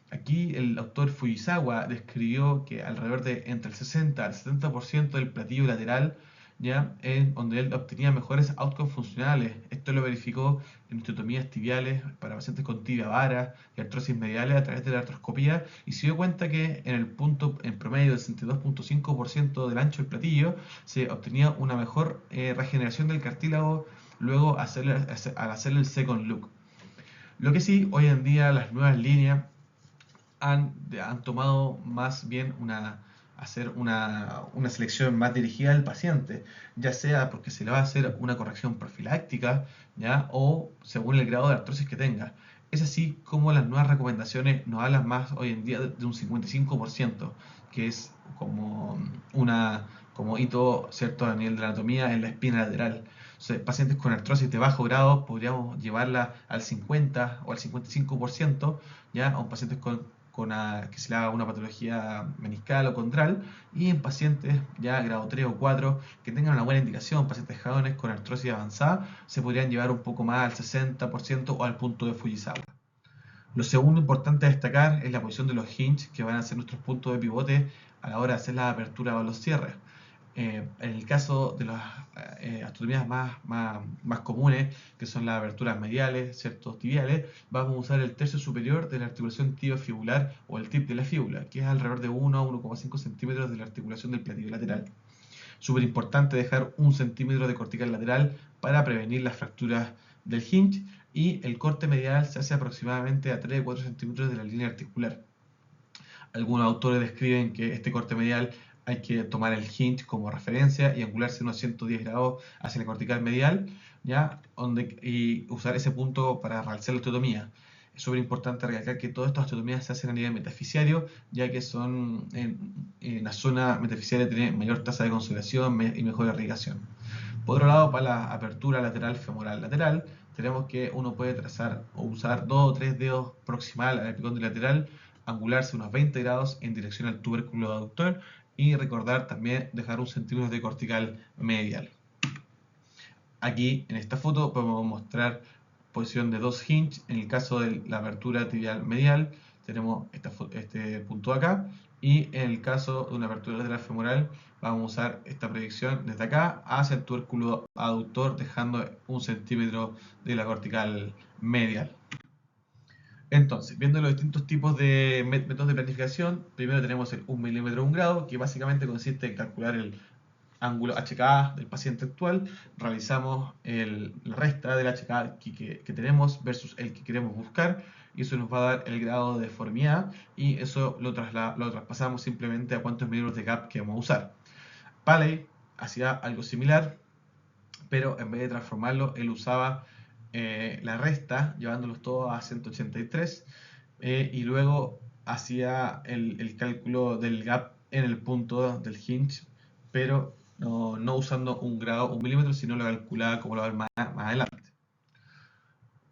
Aquí el autor Fujisawa describió que alrededor de entre el 60 al 70% del platillo lateral, ya, en donde él obtenía mejores outcomes funcionales. Esto lo verificó en osteotomías tibiales para pacientes con tibia vara y artrosis mediales a través de la artroscopía, y se dio cuenta que en el punto en promedio del 62.5% del ancho del platillo se obtenía una mejor regeneración del cartílago luego al hacer el second look. Lo que sí, hoy en día las nuevas líneas han tomado más bien hacer una selección más dirigida al paciente, ya sea porque se le va a hacer una corrección profiláctica, ¿ya?, o según el grado de artrosis que tenga. Es así como las nuevas recomendaciones nos hablan más hoy en día de un 55%, que es como hito, ¿cierto?, a nivel de la anatomía en la espina lateral. O sea, pacientes con artrosis de bajo grado podríamos llevarla al 50 o al 55%, ¿ya?, a un paciente que se le haga una patología meniscal o condral, y en pacientes ya grado 3 o 4 que tengan una buena indicación, pacientes jóvenes con artrosis avanzada, se podrían llevar un poco más al 60% o al punto de Fujisawa. Lo segundo importante a destacar es la posición de los hinge, que van a ser nuestros puntos de pivote a la hora de hacer la apertura o los cierres. En el caso de las osteotomías más comunes, que son las aberturas mediales, ¿cierto?, tibiales, vamos a usar el tercio superior de la articulación tibiofibular o el tip de la fíbula, que es alrededor de 1 a 1,5 centímetros de la articulación del platillo lateral. Súper importante dejar 1 centímetro de cortical lateral para prevenir las fracturas del hinge, y el corte medial se hace aproximadamente a 3 o 4 centímetros de la línea articular. Algunos autores describen que este corte medial hay que tomar el hinge como referencia y angularse unos 110 grados hacia la cortical medial, ¿ya?, y usar ese punto para realizar la osteotomía. Es súper importante recalcar que todas estas osteotomías se hacen a nivel metafisiario, ya que son en la zona metafisiaria tiene mayor tasa de consolidación y mejor irrigación. Por otro lado, para la apertura lateral femoral lateral, tenemos que uno puede trazar o usar 2 o 3 dedos proximal al epicóndilo lateral, angularse unos 20 grados en dirección al tubérculo aductor, y recordar también dejar 1 centímetro de cortical medial. Aquí en esta foto podemos mostrar posición de 2 hinge. En el caso de la apertura tibial medial tenemos este punto acá, y en el caso de una apertura lateral femoral vamos a usar esta proyección desde acá hacia el tubérculo aductor, dejando 1 centímetro de la cortical medial. Entonces, viendo los distintos tipos de métodos de planificación, primero tenemos el 1 milímetro 1 grado, que básicamente consiste en calcular el ángulo HKA del paciente actual, realizamos la resta del HKA que tenemos versus el que queremos buscar, y eso nos va a dar el grado de deformidad, y eso lo traspasamos simplemente a cuántos milímetros de gap que vamos a usar. Paley hacía algo similar, pero en vez de transformarlo, él usaba la resta, llevándolos todos a 183, y luego hacía el cálculo del gap en el punto del hinge, pero no usando 1 grado, 1 milímetro, sino lo calculaba como lo va a ver más adelante.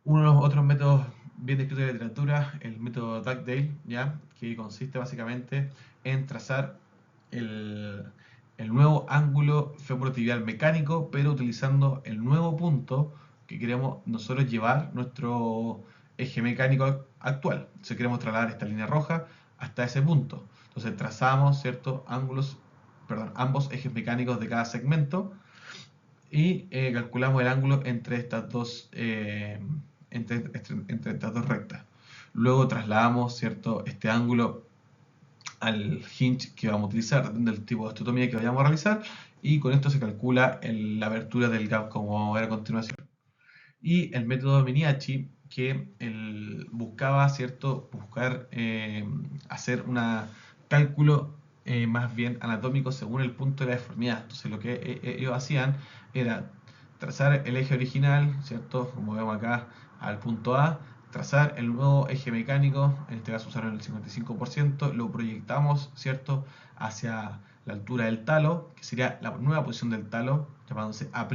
Uno de los otros métodos bien descritos de la literatura, el método Dugdale, ¿ya?, que consiste básicamente en trazar el nuevo ángulo femorotibial mecánico, pero utilizando el nuevo punto que queremos nosotros llevar nuestro eje mecánico actual. Si queremos trasladar esta línea roja hasta ese punto. Entonces trazamos, ¿cierto? Ambos ejes mecánicos de cada segmento y calculamos el ángulo entre estas dos, entre estas dos rectas. Luego trasladamos, ¿cierto? Este ángulo al hinge que vamos a utilizar, depende del tipo de osteotomía que vayamos a realizar, y con esto se calcula la abertura del gap, como vamos a ver a continuación. Y el método Miniachi, que buscaba, ¿cierto? Hacer un cálculo más bien anatómico según el punto de la deformidad. Entonces lo que ellos hacían era trazar el eje original, ¿cierto? Como vemos acá, al punto A, trazar el nuevo eje mecánico, en este caso usaron el 55%, lo proyectamos, ¿cierto? Hacia la altura del talo, que sería la nueva posición del talo, llamándose A'.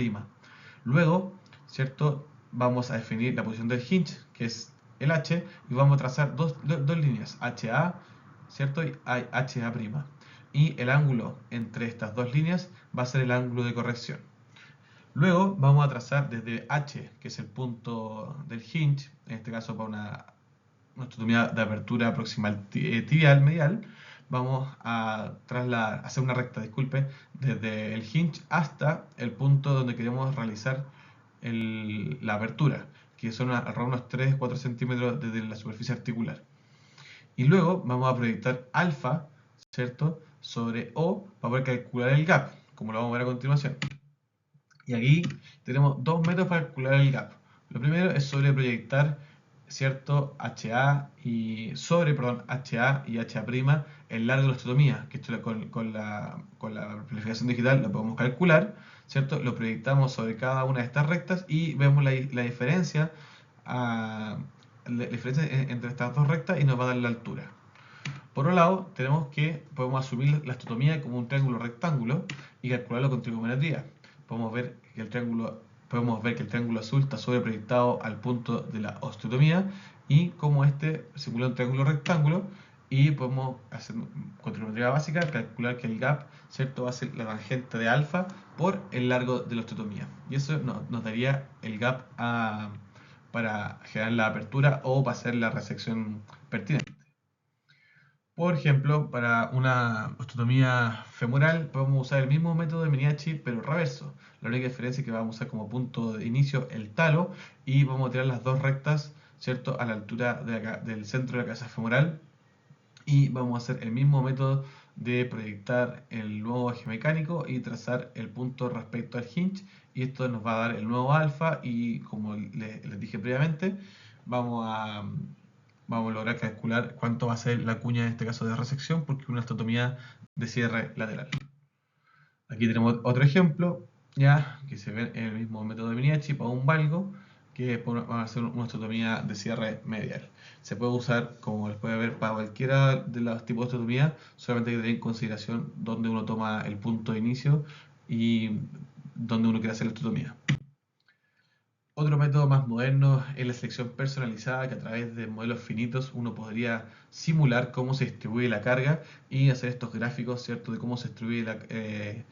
Luego, ¿cierto? Vamos a definir la posición del hinge, que es el H, y vamos a trazar dos líneas, HA, ¿cierto? Y HA'. Y el ángulo entre estas dos líneas va a ser el ángulo de corrección. Luego vamos a trazar desde H, que es el punto del hinge, en este caso para una osteotomía de apertura proximal tibial medial, vamos a hacer una recta, desde el hinge hasta el punto donde queremos realizar la apertura, que son alrededor unos 3-4 centímetros desde la superficie articular. Y luego vamos a proyectar alfa, ¿cierto?, sobre O para poder calcular el gap, como lo vamos a ver a continuación. Y aquí tenemos dos métodos para calcular el gap. Lo primero es sobreproyectar, ¿cierto?, HA y HA y HA' el largo de la osteotomía, que esto con la planificación digital lo podemos calcular, ¿cierto? Lo proyectamos sobre cada una de estas rectas y vemos la diferencia, entre estas dos rectas y nos va a dar la altura. Por otro lado, podemos asumir la osteotomía como un triángulo rectángulo y calcularlo con trigonometría. Podemos ver que el triángulo azul está sobreproyectado al punto de la osteotomía y como este simula un triángulo rectángulo, y podemos hacer con trigonometría básica calcular que el gap, ¿cierto?, va a ser la tangente de alfa por el largo de la osteotomía. Y eso nos daría el gap para generar la apertura o para hacer la resección pertinente. Por ejemplo, para una osteotomía femoral podemos usar el mismo método de Miniachi, pero reverso. La única diferencia es que vamos a usar como punto de inicio el talo y vamos a tirar las dos rectas, ¿cierto?, a la altura del centro de la cabeza femoral, y vamos a hacer el mismo método de proyectar el nuevo eje mecánico y trazar el punto respecto al hinge, y esto nos va a dar el nuevo alfa, y como les dije previamente, vamos a lograr calcular cuánto va a ser la cuña en este caso de resección, porque es una osteotomía de cierre lateral. Aquí tenemos otro ejemplo, ya que se ve en el mismo método de Miniachi para un valgo, que va a ser una osteotomía de cierre medial. Se puede usar, como les puede ver, para cualquiera de los tipos de osteotomía, solamente hay que tener en consideración dónde uno toma el punto de inicio y dónde uno quiere hacer la osteotomía. Otro método más moderno es la selección personalizada, que a través de modelos finitos uno podría simular cómo se distribuye la carga y hacer estos gráficos, ¿cierto?, de cómo se distribuye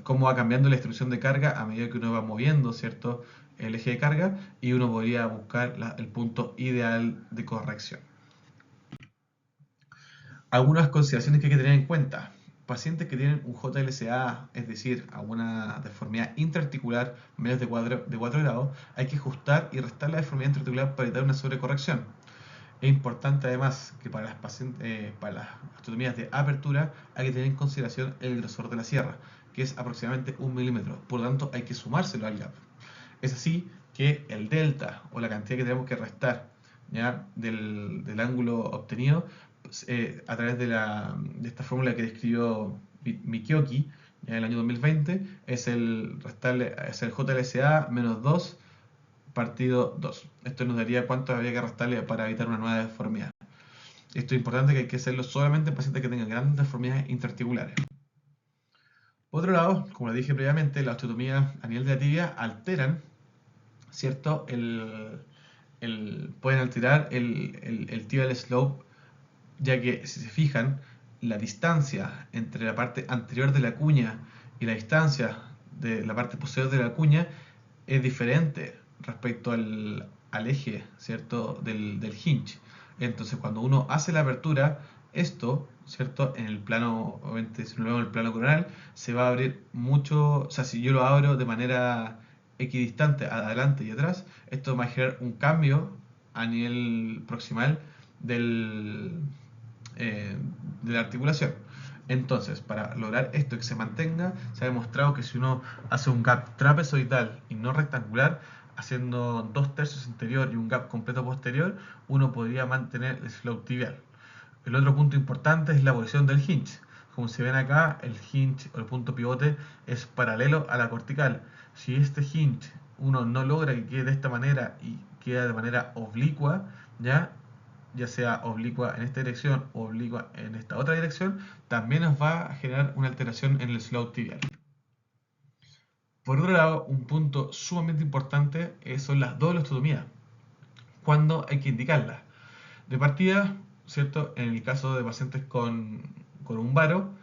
cómo va cambiando la distribución de carga a medida que uno va moviendo, ¿cierto?, el eje de carga, y uno podría buscar el punto ideal de corrección. Algunas consideraciones que hay que tener en cuenta. Pacientes que tienen un JLCA, es decir, alguna deformidad intraarticular menos de 4 grados, hay que ajustar y restar la deformidad intraarticular para evitar una sobrecorrección. Es importante además que para las osteotomías de apertura hay que tener en consideración el grosor de la sierra, que es aproximadamente 1 milímetro. Por lo tanto, hay que sumárselo al gap. Es así que el delta, o la cantidad que tenemos que restar, ¿ya?, del ángulo obtenido, a través de esta fórmula que describió Mikioki en el año 2020, es el JLSA menos 2 partido 2. Esto nos daría cuánto habría que restarle para evitar una nueva deformidad. Esto es importante, que hay que hacerlo solamente en pacientes que tengan grandes deformidades intraarticulares. Por otro lado, como les dije previamente, las osteotomías a nivel de la tibia alteran, ¿cierto?, pueden alterar el tibial slope, ya que si se fijan, la distancia entre la parte anterior de la cuña y la distancia de la parte posterior de la cuña es diferente respecto al eje, ¿cierto?, del hinge. Entonces, cuando uno hace la apertura, Esto, ¿cierto? En el plano, obviamente, si lo vemos en el plano coronal, se va a abrir mucho, o sea, si yo lo abro de manera equidistante, adelante y atrás, esto va a generar un cambio a nivel proximal del, eh, de la articulación. Entonces, para lograr esto que se mantenga, se ha demostrado que si uno hace un gap trapezoidal y no rectangular, haciendo 2/3 interior y un gap completo posterior, uno podría mantener el slope tibial. El otro punto importante es la posición del hinge. Como se ven acá, el hinge o el punto pivote es paralelo a la cortical. Si este hinge uno no logra que quede de esta manera y queda de manera oblicua, ya sea oblicua en esta dirección o oblicua en esta otra dirección, también nos va a generar una alteración en el slope tibial. Por otro lado, un punto sumamente importante son las dobles osteotomías. ¿Cuándo hay que indicarlas? De partida, ¿cierto? En el caso de pacientes con un varo,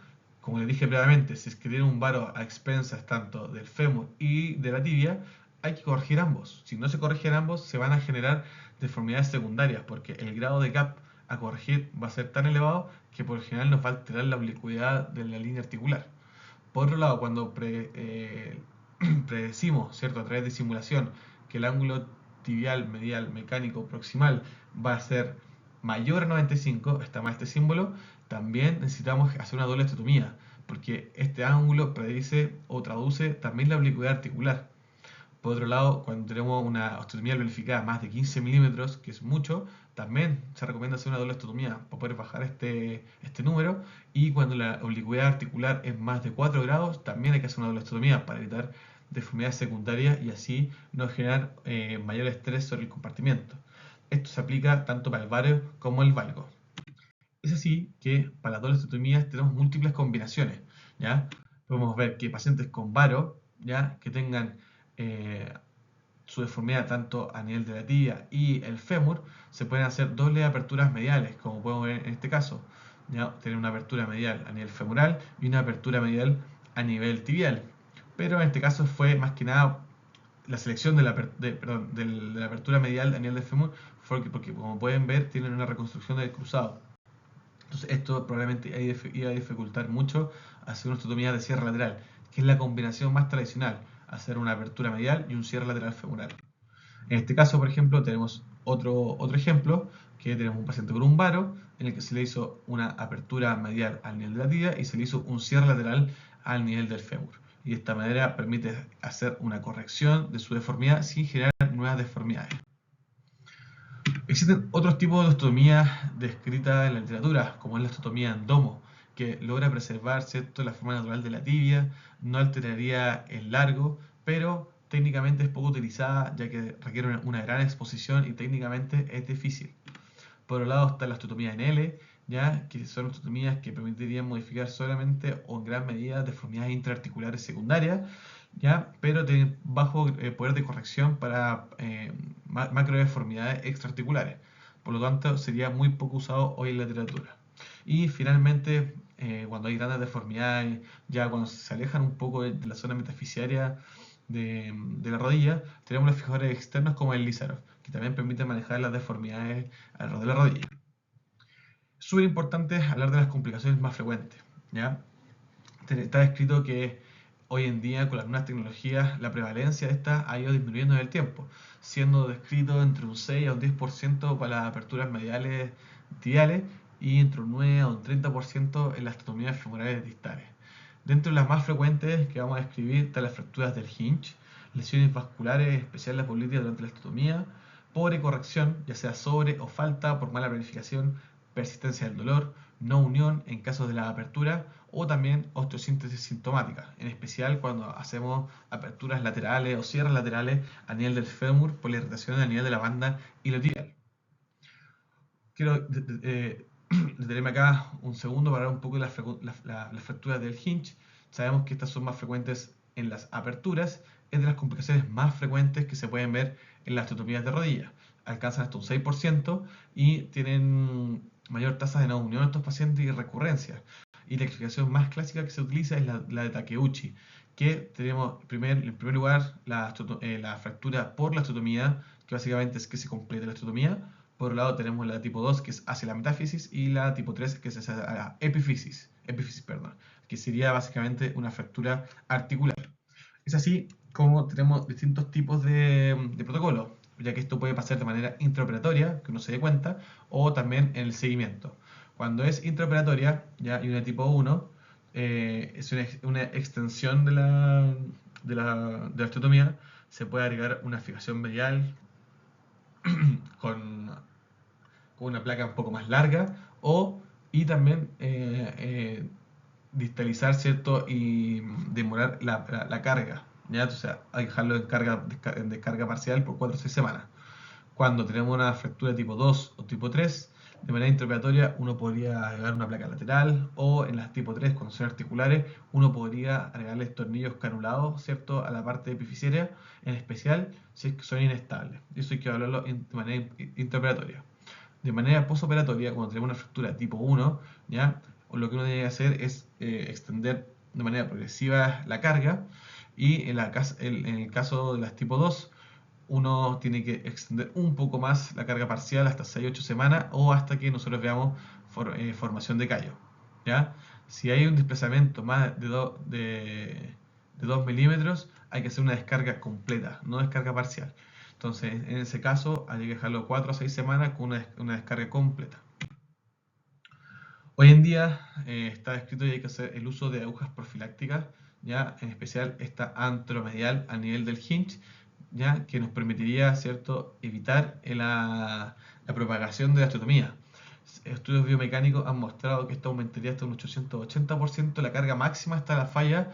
como les dije previamente, si es que tienen un varo a expensas tanto del fémur y de la tibia, hay que corregir ambos. Si no se corrigen ambos, se van a generar deformidades secundarias, porque el grado de gap a corregir va a ser tan elevado que por lo general nos va a alterar la oblicuidad de la línea articular. Por otro lado, cuando predecimos, ¿cierto? A través de simulación, que el ángulo tibial, medial, mecánico, proximal va a ser mayor a 95, está mal este símbolo, también necesitamos hacer una doble osteotomía, porque este ángulo predice o traduce también la oblicuidad articular. Por otro lado, cuando tenemos una osteotomía planificada más de 15 milímetros, que es mucho, también se recomienda hacer una doble osteotomía para poder bajar este número. Y cuando la oblicuidad articular es más de 4 grados, también hay que hacer una doble osteotomía para evitar deformidades secundarias y así no generar mayor estrés sobre el compartimiento. Esto se aplica tanto para el vario como el valgo. Es así que para las dobles osteotomías tenemos múltiples combinaciones, ¿ya? Podemos ver que pacientes con varo, ¿ya? Que tengan eh, su deformidad tanto a nivel de la tibia y el fémur, se pueden hacer dobles aperturas mediales, como podemos ver en este caso. ¿Ya? Tener una apertura medial a nivel femoral y una apertura medial a nivel tibial. Pero en este caso fue más que nada la selección de la apertura medial a nivel del fémur, porque como pueden ver tienen una reconstrucción del cruzado. Entonces esto probablemente iba a dificultar mucho hacer una osteotomía de cierre lateral, que es la combinación más tradicional, hacer una apertura medial y un cierre lateral femoral. En este caso, por ejemplo, tenemos otro ejemplo, que tenemos un paciente con un varo, en el que se le hizo una apertura medial al nivel de la tibia y se le hizo un cierre lateral al nivel del fémur. Y de esta manera permite hacer una corrección de su deformidad sin generar nuevas deformidades. Existen otros tipos de osteotomía descritas en la literatura, como es la osteotomía en domo, que logra preservar, ¿cierto?, la forma natural de la tibia, no alteraría el largo, pero técnicamente es poco utilizada ya que requiere una gran exposición y técnicamente es difícil. Por otro lado está la osteotomía en L, ¿ya? Que son osteotomías que permitirían modificar solamente o en gran medida deformidades intraarticulares secundarias, ¿ya? Pero tienen bajo poder de corrección para macrodeformidades extraarticulares. Por lo tanto, sería muy poco usado hoy en la literatura. Y finalmente, cuando hay grandes deformidades, ya cuando se alejan un poco de la zona metafisiaria de la rodilla, tenemos los fijadores externos como el Lizarov, que también permiten manejar las deformidades alrededor de la rodilla. Súper importante hablar de las complicaciones más frecuentes, ¿ya? Está descrito que hoy en día con las nuevas tecnologías la prevalencia de estas ha ido disminuyendo en el tiempo, siendo descrito entre un 6 a un 10% para las aperturas mediales tibiales y entre un 9 a un 30% en las osteotomías femorales distales. Dentro de las más frecuentes que vamos a describir están las fracturas del hinge, lesiones vasculares especiales políticas durante la osteotomía, pobre corrección, ya sea sobre o falta por mala planificación, persistencia del dolor, no unión en casos de la apertura o también osteosíntesis sintomática, en especial cuando hacemos aperturas laterales o cierres laterales a nivel del fémur por la irritación a nivel de la banda iliotibial. Quiero detenerme acá un segundo para hablar un poco de las fracturas del hinge. Sabemos que estas son más frecuentes en las aperturas, es de las complicaciones más frecuentes que se pueden ver en las osteotomías de rodilla. Alcanzan hasta un 6% y tienen mayor tasa de no unión en estos pacientes y recurrencia. Y la explicación más clásica que se utiliza es la de Takeuchi, que tenemos en primer lugar la fractura por la osteotomía, que básicamente es que se complete la osteotomía. Por un lado tenemos la tipo 2, que es hacia la metáfisis, y la tipo 3, que es hacia la epífisis, perdón, que sería básicamente una fractura articular. Es así como tenemos distintos tipos de protocolos, ya que esto puede pasar de manera intraoperatoria, que uno se dé cuenta, o también en el seguimiento. Cuando es intraoperatoria, ya hay una tipo 1, es una extensión de la osteotomía, se puede agregar una fijación medial con una placa un poco más larga, y también distalizar, ¿cierto? Y demorar la carga, ¿ya? O sea, hay que dejarlo en descarga parcial por 4 o 6 semanas. Cuando tenemos una fractura tipo 2 o tipo 3, de manera intraoperatoria uno podría agregar una placa lateral, o en las tipo 3, cuando son articulares, uno podría agregarles tornillos canulados, ¿cierto? A la parte epifisiaria, en especial si es que son inestables. Eso hay que hablarlo de manera intraoperatoria. De manera postoperatoria, cuando tenemos una fractura tipo 1, ¿ya? Lo que uno debe hacer es extender de manera progresiva la carga, y en el caso de las tipo 2, uno tiene que extender un poco más la carga parcial hasta 6-8 semanas, o hasta que nosotros veamos formación de callo, ¿ya? Si hay un desplazamiento más de 2 milímetros, hay que hacer una descarga completa, no descarga parcial. Entonces, en ese caso, hay que dejarlo 4 a 6 semanas con una descarga completa. Hoy en día está escrito que hay que hacer el uso de agujas profilácticas, ya en especial esta anteromedial a nivel del hinge, ya que nos permitiría, ¿cierto?, evitar la propagación de la osteotomía. Estudios biomecánicos han mostrado que esto aumentaría hasta un 880% la carga máxima hasta la falla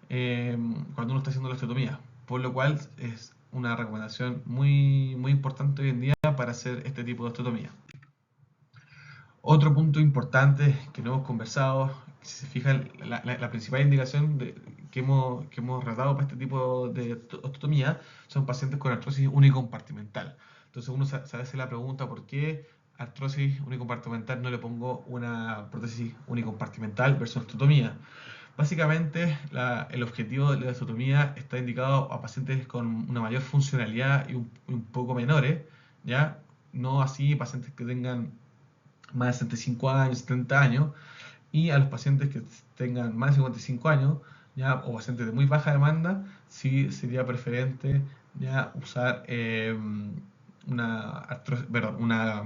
cuando uno está haciendo la osteotomía, por lo cual es una recomendación muy, muy importante hoy en día para hacer este tipo de osteotomía. Otro punto importante que no hemos conversado, si se fijan, la principal indicación que hemos tratado para este tipo de osteotomía son pacientes con artrosis unicompartimental. Entonces uno se hace la pregunta: ¿por qué artrosis unicompartimental no le pongo una prótesis unicompartimental versus osteotomía? Básicamente, el objetivo de la osteotomía está indicado a pacientes con una mayor funcionalidad y un poco menores, ¿ya? No así pacientes que tengan más de 65 años, 70 años, y a los pacientes que tengan más de 55 años, ¿ya? O pacientes de muy baja demanda, sí sería preferente, ¿ya?, usar una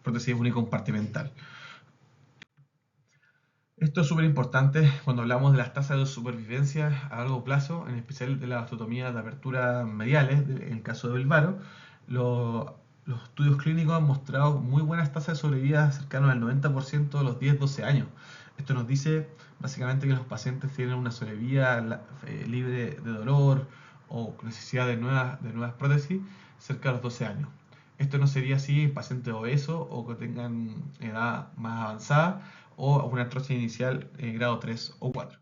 prótesis unicompartimental. Esto es súper importante cuando hablamos de las tasas de supervivencia a largo plazo, en especial de las osteotomías de apertura mediales, en el caso de Belvaro. Los estudios clínicos han mostrado muy buenas tasas de sobrevida, cercanas al 90% de los 10-12 años. Esto nos dice básicamente que los pacientes tienen una sobrevida libre de dolor o necesidad de nuevas prótesis cerca de los 12 años. Esto no sería así en pacientes obesos o que tengan edad más avanzada, o una artrosis inicial grado 3 o 4.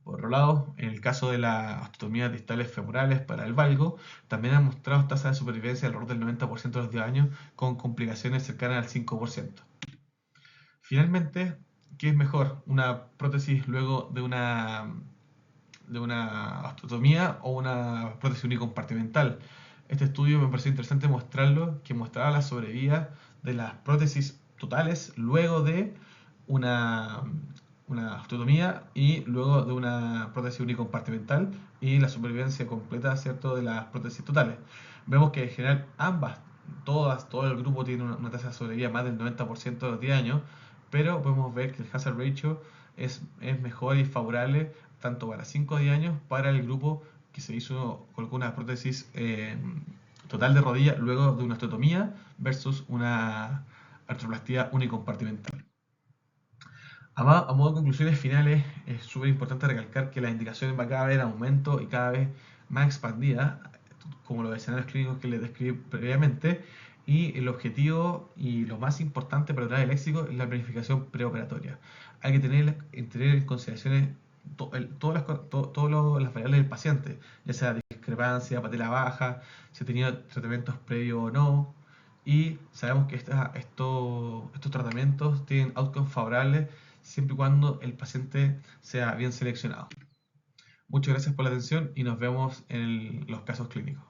Por otro lado, en el caso de las osteotomías distales femorales para el valgo, también han mostrado tasas de supervivencia alrededor del 90% de los 10 años, con complicaciones cercanas al 5%. Finalmente, ¿qué es mejor? ¿Una prótesis luego de una osteotomía o una prótesis unicompartimental? Este estudio me pareció interesante mostrarlo, que mostraba la sobrevida de las prótesis totales luego de una osteotomía y luego de una prótesis unicompartimental, y la supervivencia completa, ¿cierto?, de las prótesis totales. Vemos que en general todo el grupo tiene una tasa de sobrevida más del 90% de los 10 años, pero podemos ver que el hazard ratio es mejor y favorable tanto para 5 o 10 años para el grupo que colocó una prótesis total de rodilla luego de una osteotomía versus una artroplastía unicompartimental. A modo de conclusiones finales, es súper importante recalcar que las indicaciones van cada vez en aumento y cada vez más expandidas, como los escenarios clínicos que les describí previamente, y el objetivo y lo más importante para lograr el éxito es la planificación preoperatoria. Hay que tener en consideración todas las variables del paciente, ya sea discrepancia, patela baja, si ha tenido tratamientos previos o no, y sabemos que estos tratamientos tienen outcomes favorables siempre y cuando el paciente sea bien seleccionado. Muchas gracias por la atención y nos vemos en los casos clínicos.